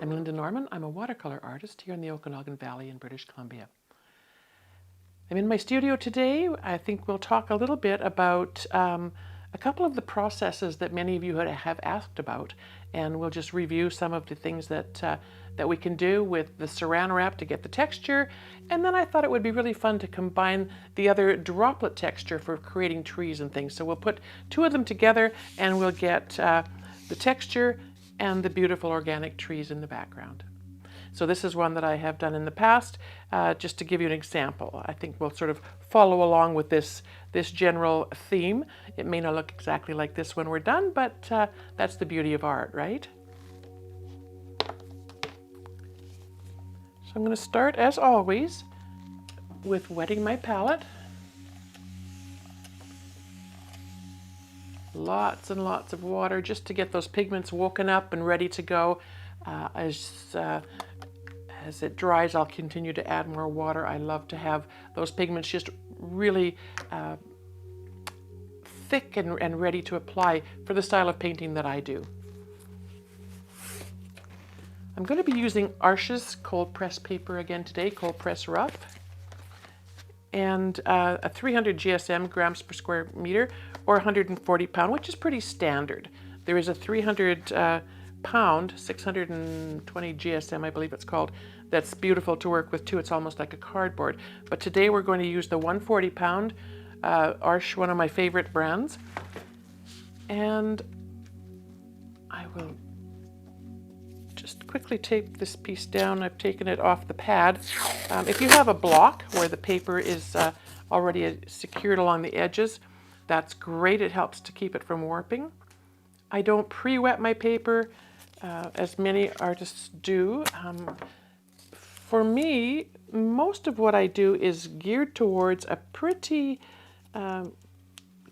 I'm Lynda Norman. I'm a watercolor artist here in the Okanagan Valley in British Columbia. I'm in my studio today. I think we'll talk a little bit about a couple of the processes that many of you have asked about, and we'll just review some of the things that we can do with the saran wrap to get the texture. And then I thought it would be really fun to combine the other droplet texture for creating trees and things. So we'll put two of them together and we'll get the texture and the beautiful organic trees in the background. So this is one that I have done in the past, just to give you an example. I think we'll sort of follow along with this general theme. It may not look exactly like this when we're done, but that's the beauty of art, right? So I'm going to start, as always, with wetting my palette. Lots and lots of water just to get those pigments woken up and ready to go. As it dries, I'll continue to add more water. I love to have those pigments just really thick and ready to apply for the style of painting that I do. I'm going to be using Arches cold press paper again today, cold press rough, and a 300 GSM, grams per square meter, or 140 pound, which is pretty standard. There is a 300 pound, 620 GSM, I believe it's called, that's beautiful to work with too. It's almost like a cardboard. But today we're going to use the 140 pound Arches, one of my favorite brands. And I will just quickly tape this piece down. I've taken it off the pad. If you have a block where the paper is already secured along the edges, that's great. It helps to keep it from warping. I don't pre-wet my paper, as many artists do. For me, most of what I do is geared towards a pretty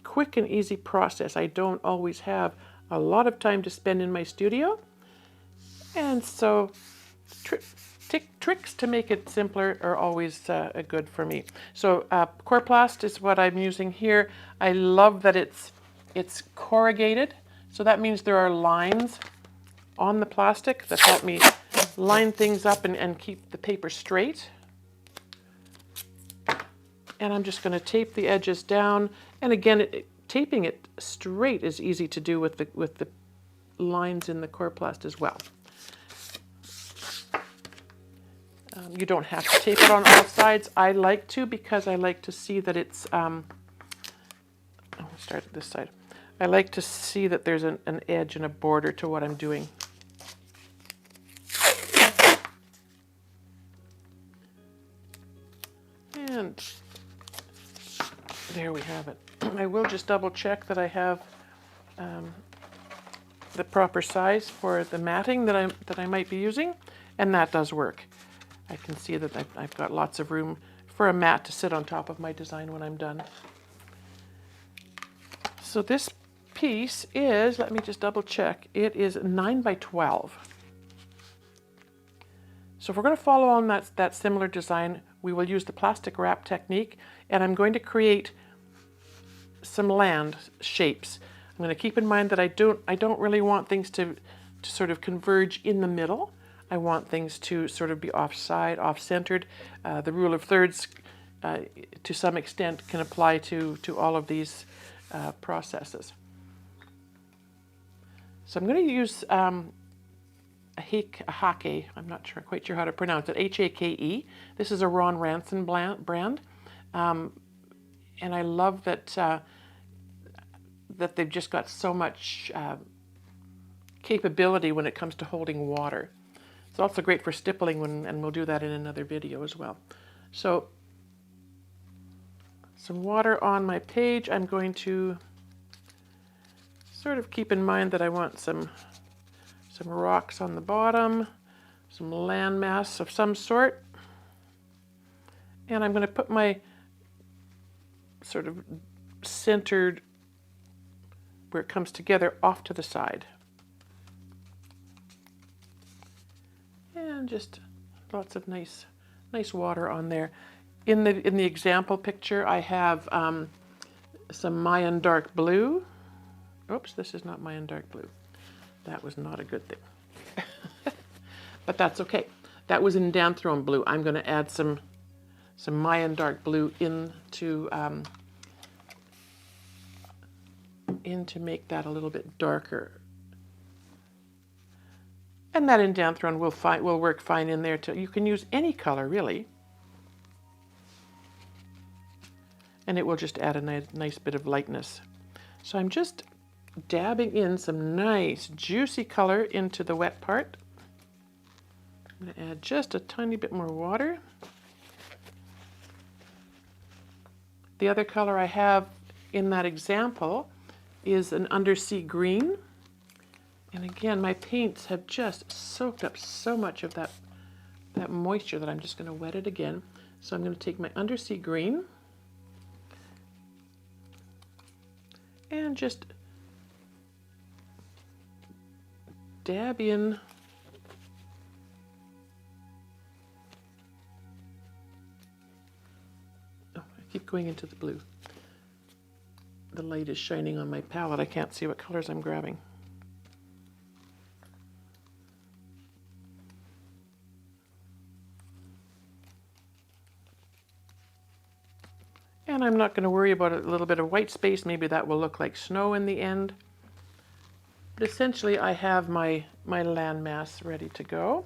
quick and easy process. I don't always have a lot of time to spend in my studio, and so tricks to make it simpler are always good for me. So Corplast is what I'm using here. I love that it's corrugated, so that means there are lines on the plastic that help me line things up and keep the paper straight. And I'm just going to tape the edges down. And again, taping it straight is easy to do with the lines in the Corplast as well. You don't have to tape it on all sides. I like to, because I like to see that it's, I'll start at this side. I like to see that there's an edge and a border to what I'm doing. And there we have it. I will just double check that I have the proper size for the matting that I might be using, and that does work. I can see that I've got lots of room for a mat to sit on top of my design when I'm done. So this piece is, let me just double check, it is 9 by 12. So if we're going to follow on that similar design, we will use the plastic wrap technique, and I'm going to create some land shapes. I'm going to keep in mind that I don't really want things to sort of converge in the middle. I want things to sort of be offside, off-centered. The rule of thirds, to some extent, can apply to all of these processes. So I'm going to use a hake, I'm not quite sure how to pronounce it, H-A-K-E. This is a Ron Ranson brand. And I love that they've just got so much capability when it comes to holding water. It's also great for stippling, and we'll do that in another video as well. So some water on my page. I'm going to sort of keep in mind that I want some rocks on the bottom, some landmass of some sort. And I'm going to put my sort of centered, where it comes together, off to the side. And just lots of nice water on there. In the example picture, I have some Mayan dark blue. Oops, this is not Mayan dark blue. That was not a good thing. but that's okay. That was in Danthron blue. I'm going to add some Mayan dark blue in to make that a little bit darker. And that in Danthron will work fine in there too. You can use any color really. And it will just add a nice bit of lightness. So I'm just dabbing in some nice juicy color into the wet part. I'm going to add just a tiny bit more water. The other color I have in that example is an undersea green. And again, my paints have just soaked up so much of that moisture that I'm just going to wet it again. So I'm going to take my undersea green and just dab in I keep going into the blue. The light is shining on my palette. I can't see what colors I'm grabbing. And I'm not going to worry about a little bit of white space. Maybe that will look like snow in the end. But essentially I have my landmass ready to go.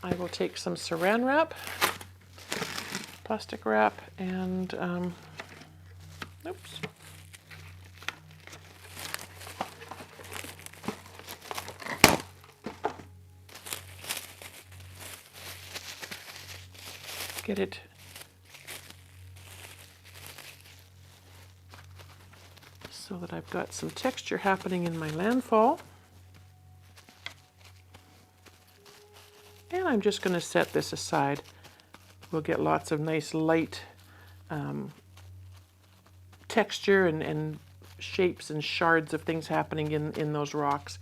I will take some saran wrap, plastic wrap, and oops. Get it so that I've got some texture happening in my landfall. And I'm just going to set this aside. We'll get lots of nice light texture and shapes and shards of things happening in those rocks.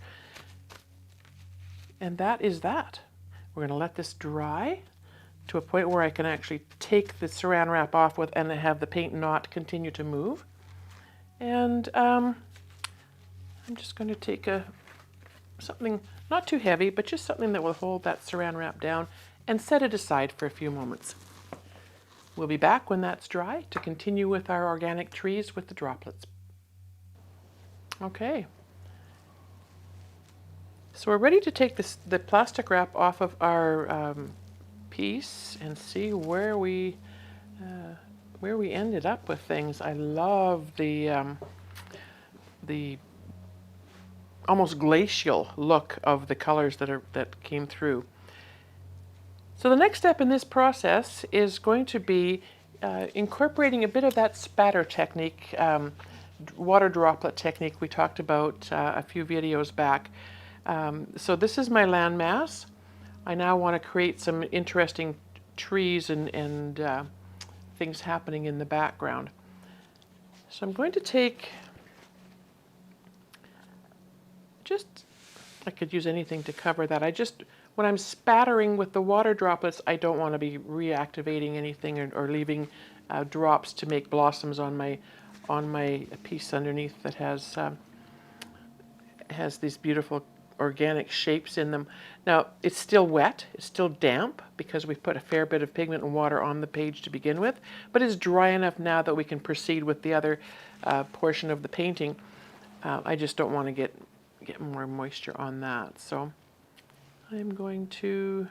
And that is that. We're going to let this dry to a point where I can actually take the saran wrap off with and have the paint not continue to move. And I'm just going to take something not too heavy, but just something that will hold that saran wrap down and set it aside for a few moments. We'll be back when that's dry to continue with our organic trees with the droplets. Okay. So we're ready to take the plastic wrap off of our piece and see where we ended up with things. I love the almost glacial look of the colors that came through. So the next step in this process is going to be incorporating a bit of that spatter technique, water droplet technique we talked about a few videos back. So this is my landmass. I now want to create some interesting trees and things happening in the background. So I'm going to take I could use anything to cover that. When I'm spattering with the water droplets, I don't want to be reactivating anything or leaving drops to make blossoms on my piece underneath that has these beautiful organic shapes in them. Now it's still wet, it's still damp because we've put a fair bit of pigment and water on the page to begin with, but it's dry enough now that we can proceed with the other portion of the painting. I just don't want to get more moisture on that, so I'm going to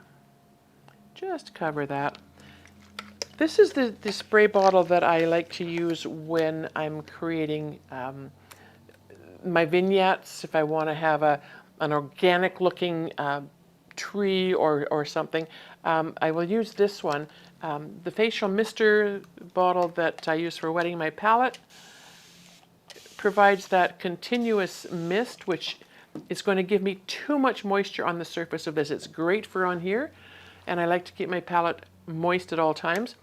just cover that. This is the spray bottle that I like to use when I'm creating my vignettes. If I want to have an organic looking tree or something, I will use this one. The facial mister bottle that I use for wetting my palette provides that continuous mist, which is going to give me too much moisture on the surface of this. It's great for on here, and I like to keep my palette moist at all times.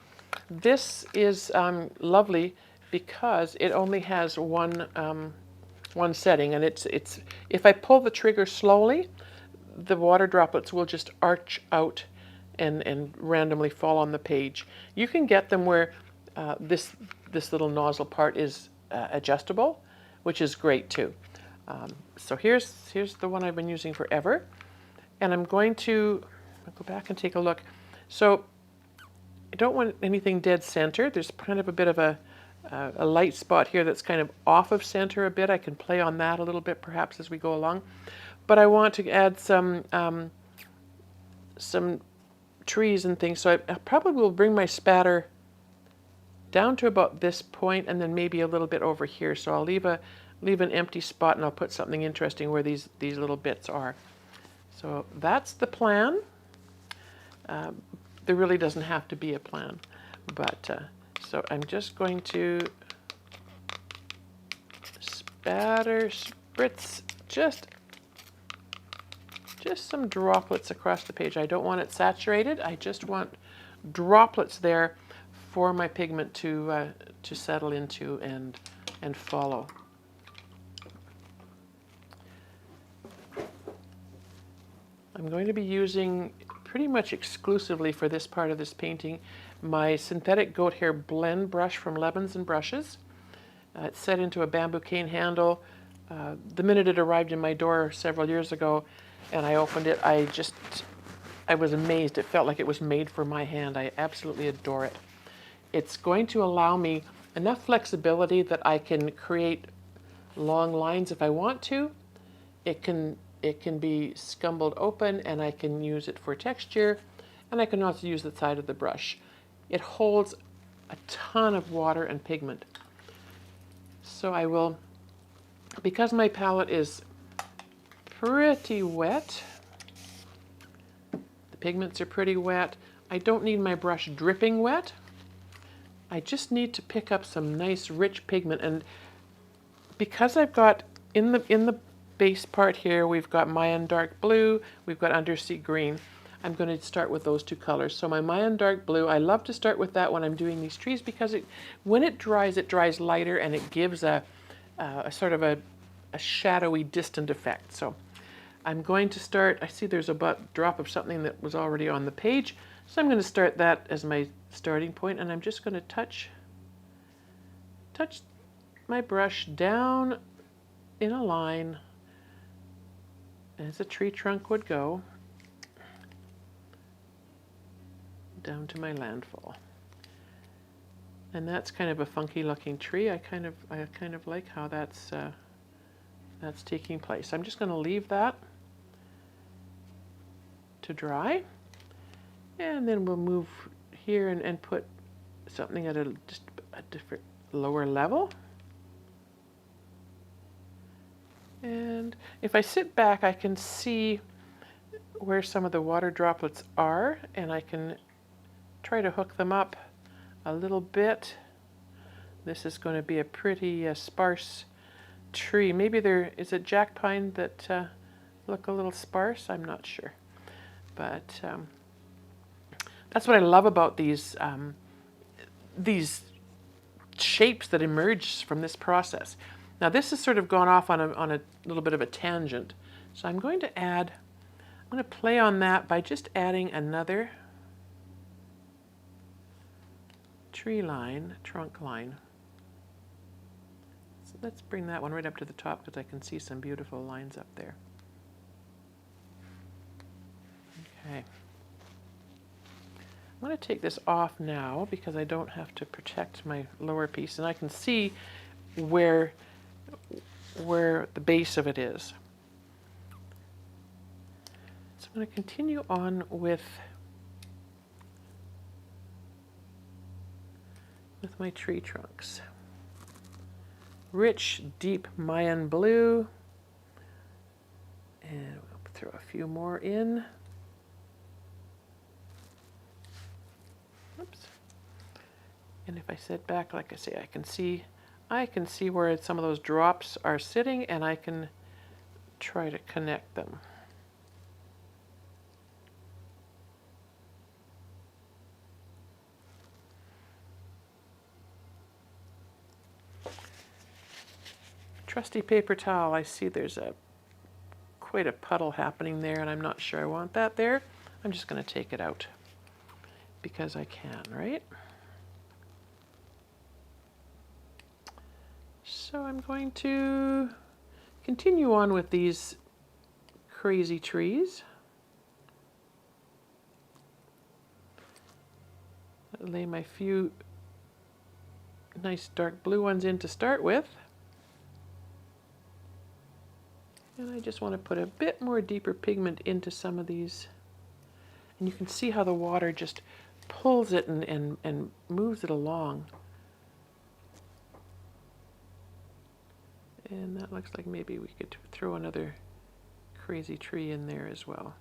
This is lovely because it only has one setting, and it's if I pull the trigger slowly, the water droplets will just arch out and randomly fall on the page. You can get them where this little nozzle part is adjustable, which is great too. So here's the one I've been using forever, And I'm going to go back and take a look. So I don't want anything dead center. There's kind of a bit of a light spot here that's kind of off of center a bit. I can play on that a little bit perhaps as we go along. But I want to add some trees and things. So I probably will bring my spatter down to about this point and then maybe a little bit over here. So I'll leave an empty spot and I'll put something interesting where these little bits are. So that's the plan. There really doesn't have to be a plan, but so I'm just going to spatter, spritz, just some droplets across the page. I don't want it saturated. I just want droplets there for my pigment to settle into and follow. I'm going to be using pretty much exclusively for this part of this painting my synthetic goat hair blend brush from Lemons and Brushes. It's set into a bamboo cane handle. The minute it arrived in my door several years ago and I opened it, I was amazed. It felt like it was made for my hand. I absolutely adore it. It's going to allow me enough flexibility that I can create long lines if I want to. It can be scumbled open and I can use it for texture, and I can also use the side of the brush. It holds a ton of water and pigment. So I will, because my palette is pretty wet, the pigments are pretty wet, I don't need my brush dripping wet. I just need to pick up some nice rich pigment, and because I've got in the base part here, we've got Mayan dark blue, we've got Undersea green. I'm going to start with those two colors. So my Mayan dark blue, I love to start with that when I'm doing these trees because when it dries lighter and it gives a sort of a shadowy, distant effect. So I'm going to start, I see there's a drop of something that was already on the page, so I'm going to start that as my starting point, and I'm just going to touch my brush down in a line as a tree trunk would go, down to my landfall. And that's kind of a funky looking tree. I kind of like how that's taking place. I'm just going to leave that to dry, and then we'll move here and put something at just a different lower level. And if I sit back, I can see where some of the water droplets are, and I can try to hook them up a little bit. This is going to be a pretty sparse tree. Maybe there is a jack pine that look a little sparse. I'm not sure, but that's what I love about these shapes that emerge from this process. Now this has sort of gone off on a little bit of a tangent, so I'm going to play on that by just adding another tree line, trunk line. So let's bring that one right up to the top because I can see some beautiful lines up there. Okay. I'm going to take this off now because I don't have to protect my lower piece, and I can see where the base of it is. So I'm going to continue on with my tree trunks. Rich, deep Mayan blue, and we'll throw a few more in. Oops. And if I sit back, like I say, I can see where some of those drops are sitting, and I can try to connect them. Trusty paper towel, I see there's quite a puddle happening there, and I'm not sure I want that there. I'm just going to take it out because I can, right? So I'm going to continue on with these crazy trees. lay my few nice dark blue ones in to start with. And I just want to put a bit more deeper pigment into some of these. And you can see how the water just pulls it and moves it along. And that looks like maybe we could throw another crazy tree in there as well.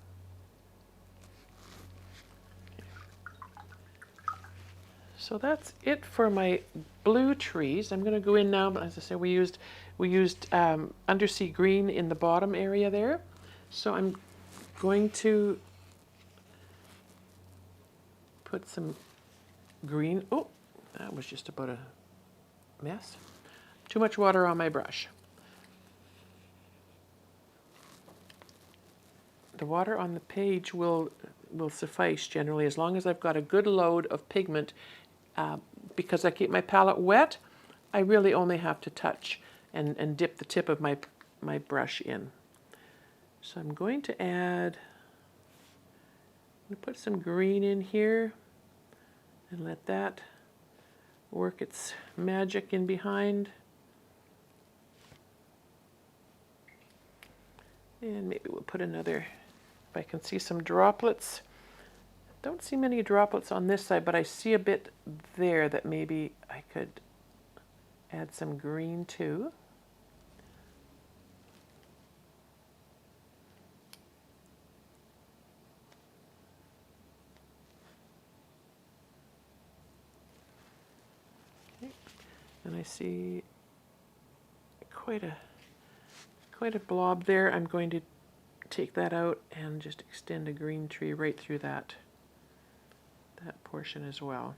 So that's it for my blue trees. I'm going to go in now, but as I said, we used Undersea green in the bottom area there. So I'm going to put some green. Oh, that was just about a mess. Too much water on my brush. The water on the page will suffice generally, as long as I've got a good load of pigment. Because I keep my palette wet, I really only have to touch and dip the tip of my brush in. So I'm going to put some green in here and let that work its magic in behind. And maybe we'll put another, if I can see some droplets. Don't see many droplets on this side, but I see a bit there that maybe I could add some green to. Okay. And I see quite a blob there. I'm going to take that out and just extend a green tree right through that portion as well.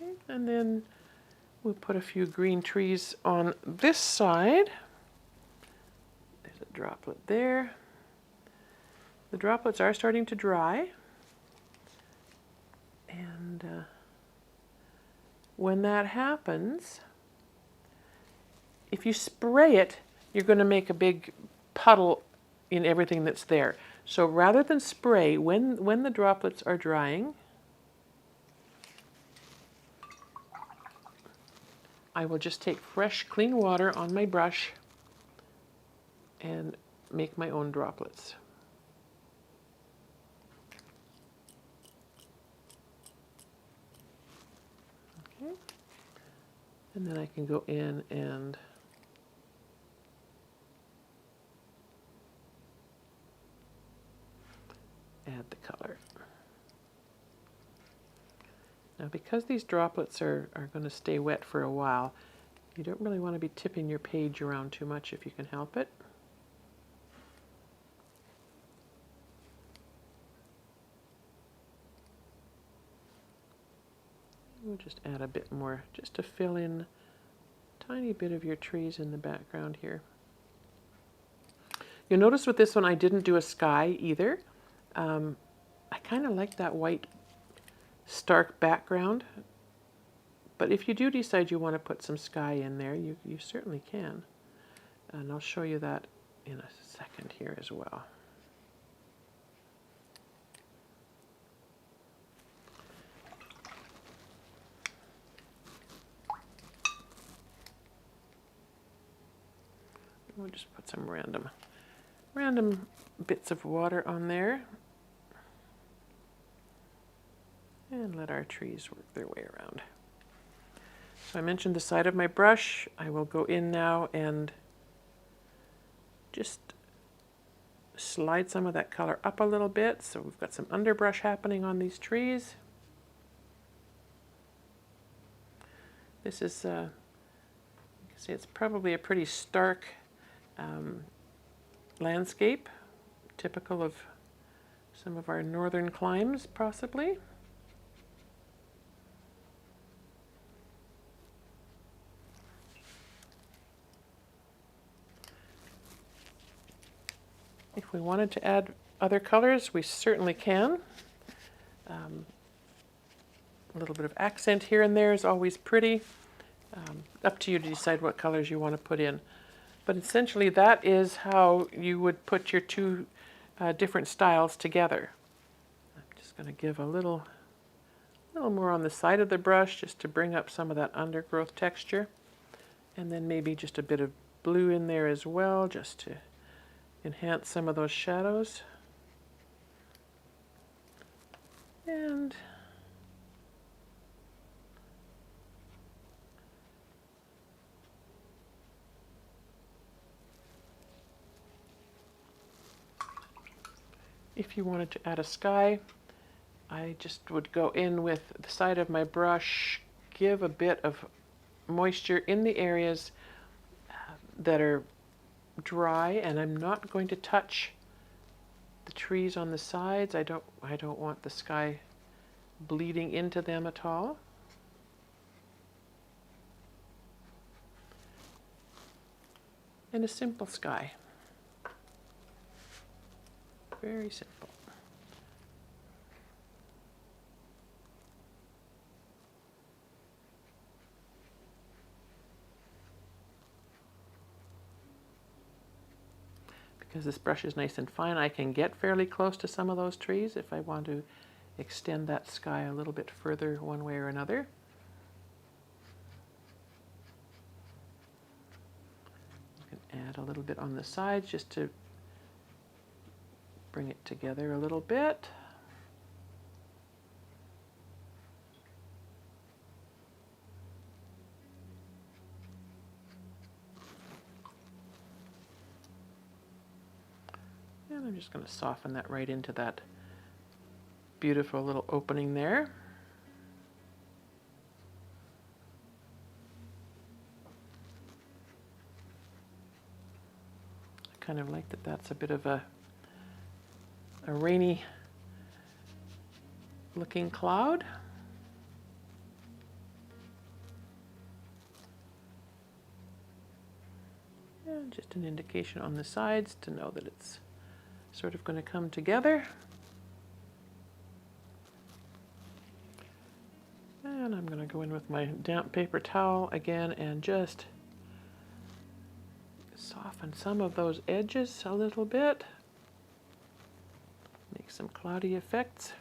Okay, and then we'll put a few green trees on this side. There's a droplet there. The droplets are starting to dry. And when that happens, if you spray it, you're going to make a big puddle in everything that's there. So rather than spray, when the droplets are drying, I will just take fresh, clean water on my brush and make my own droplets. Okay. And then I can go in and add the color. Now, because these droplets are going to stay wet for a while, you don't really want to be tipping your page around too much if you can help it. We'll just add a bit more just to fill in a tiny bit of your trees in the background here. You'll notice with this one I didn't do a sky either. I kind of like that white stark background, but if you do decide you want to put some sky in there, you certainly can. And I'll show you that in a second here as well. We'll just put some random bits of water on there and let our trees work their way around. So I mentioned the side of my brush. I will go in now and just slide some of that color up a little bit, so we've got some underbrush happening on these trees. This is, you can see it's probably a pretty stark landscape, typical of some of our northern climes, possibly. If we wanted to add other colors, we certainly can. A little bit of accent here and there is always pretty. Up to you to decide what colors you want to put in. But essentially that is how you would put your two different styles together. going to give a little more on the side of the brush just to bring up some of that undergrowth texture. And then maybe just a bit of blue in there as well, just to enhance some of those shadows. And if you wanted to add a sky, I just would go in with the side of my brush, give a bit of moisture in the areas that are dry, and I'm not going to touch the trees on the sides. I don't want the sky bleeding into them at all. And a simple sky. Very simple. Because this brush is nice and fine, I can get fairly close to some of those trees if I want to extend that sky a little bit further one way or another. You can add a little bit on the sides just to bring it together a little bit. And I'm just going to soften that right into that beautiful little opening there. I kind of like that that's a bit of a rainy looking cloud. And just an indication on the sides to know that it's sort of going to come together. And I'm going to go in with my damp paper towel again and just soften some of those edges a little bit. Make some cloudy effects.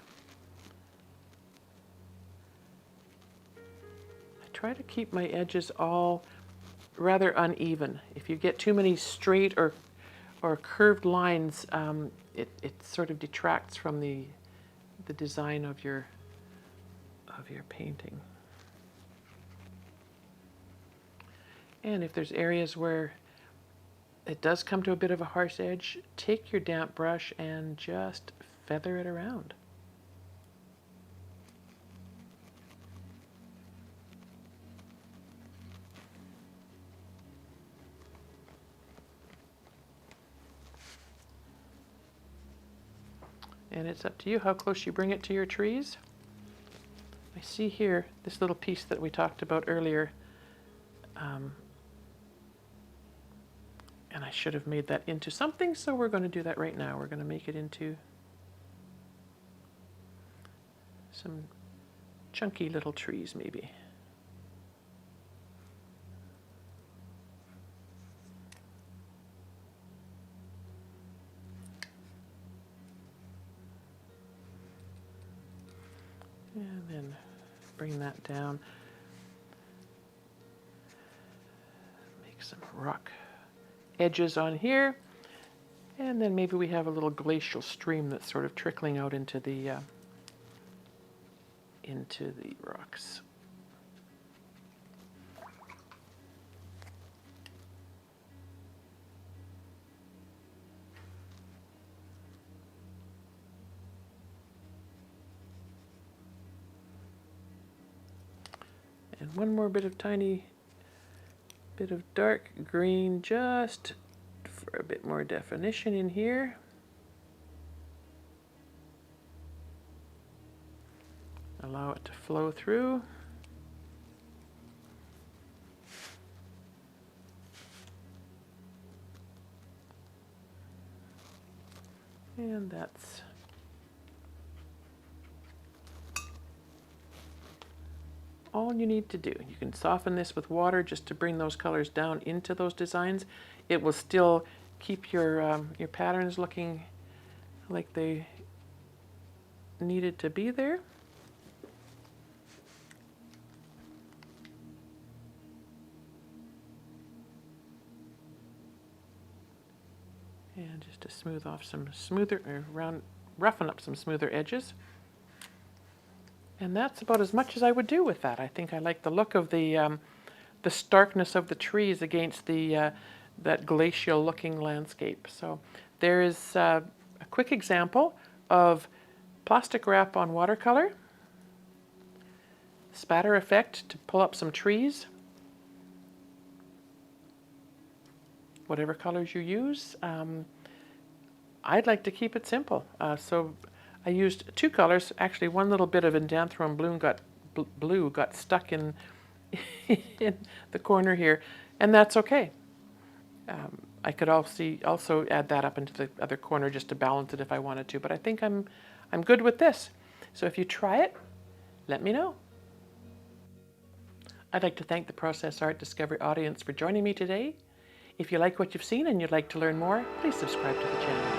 I try to keep my edges all rather uneven. If you get too many straight or curved lines, it sort of detracts from the design of your painting. And if there's areas where it does come to a bit of a harsh edge, take your damp brush and just feather it around. And it's up to you how close you bring it to your trees. I see here this little piece that we talked about earlier, and I should have made that into something, so we're going to do that right now. We're going to make it into some chunky little trees, maybe. And then bring that down. Make some rock edges on here. And then maybe we have a little glacial stream that's sort of trickling out into the rocks. And one more tiny bit of dark green just for a bit more definition in here. Allow it to flow through. And that's all you need to do. You can soften this with water just to bring those colors down into those designs. It will still keep your patterns looking like they needed to be there. And just to smooth off some smoother, or roughen up some smoother edges. And that's about as much as I would do with that. I think I like the look of the starkness of the trees against the that glacial-looking landscape. So there is a quick example of plastic wrap on watercolor, spatter effect to pull up some trees, whatever colors you use. I'd like to keep it simple, so I used two colors. Actually, one little bit of Indanthrone blue got stuck in in the corner here, and that's okay. I could also add that up into the other corner just to balance it if I wanted to, but I think I'm good with this. So if you try it, let me know. I'd like to thank the Process Art Discovery audience for joining me today. If you like what you've seen and you'd like to learn more, please subscribe to the channel.